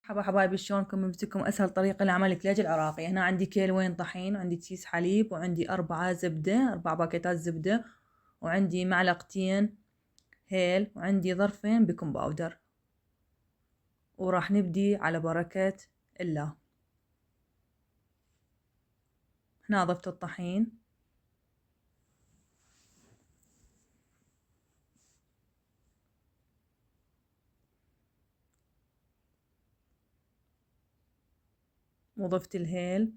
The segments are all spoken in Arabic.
مرحبا حبايبي، شلونكم؟ جبتلكم اسهل طريقه لعمل الكلاج العراقي. هنا عندي كيلوين طحين، وعندي كيس حليب، وعندي 4 باكيتات زبده، وعندي معلقتين هيل، وعندي ظرفين بيكنج باودر. وراح نبدي على بركه الله. هنا ضفت الطحين، وضفت الهيل،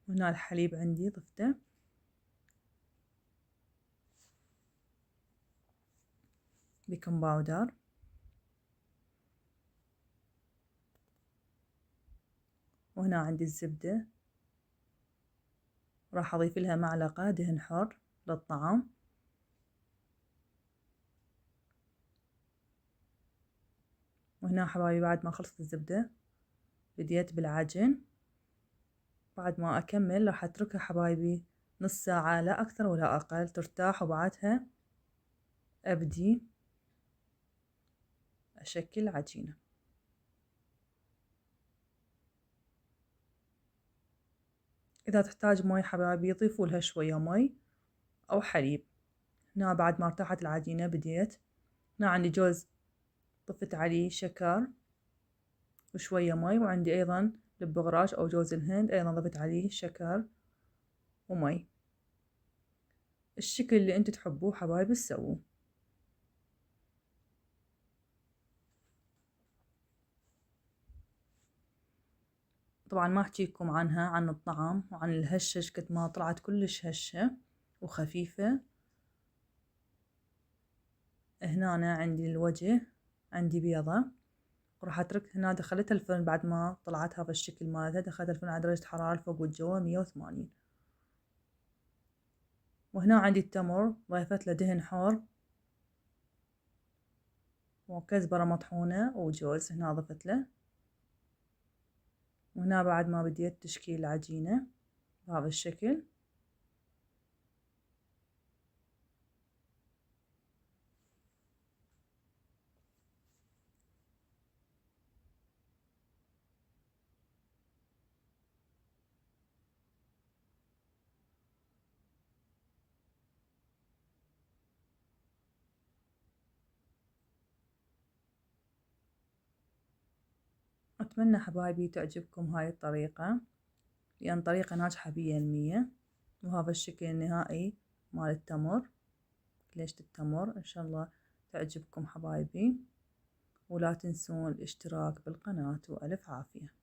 وهنا الحليب عندي ضفته، بيكنج باودر، وهنا عندي الزبدة، راح أضيف لها معلقة دهن حر للطعم، وهنا حبايبي بعد ما خلصت الزبدة بديت بالعجن. بعد ما أكمل راح أتركها حبايبي نص ساعة، لا أكثر ولا أقل، ترتاح، وبعدها أبدي أشكل عجينة. إذا تحتاج مي حبايبي ضيفوا لها شوية مي أو حليب. هنا بعد ما ارتاحت العجينة بديت، هنا عندي جوز ضفت عليه شكر وشوية مي، وعندي أيضا البغراش أو جوز الهند أيضا ضفت عليه شكر ومي. الشكل اللي انتوا تحبوه حبايبي تسووه. طبعا ما احكيكم عنها، عن الطعم وعن الهشة، قد ما طلعت كلش هشة وخفيفة. هنا عندي الوجه، عندي بيضة، وراح اترك هنا. دخلتها الفرن بعد ما طلعت هذا الشكل مالتها، دخلتها الفرن على درجة حرارة فوق والجوا 180. وهنا عندي التمر، ضيفت له دهن حار وكزبرة مطحونة وجوز هنا ضفت له. وهنا بعد ما بديت تشكيل العجينة بهذا الشكل. أتمنى حبايبي تعجبكم هاي الطريقة، لأن طريقة ناجحة 100%. وهذا الشكل النهائي مال التمر، كليشة التمر. إن شاء الله تعجبكم حبايبي، ولا تنسون الاشتراك بالقناة، وألف عافية.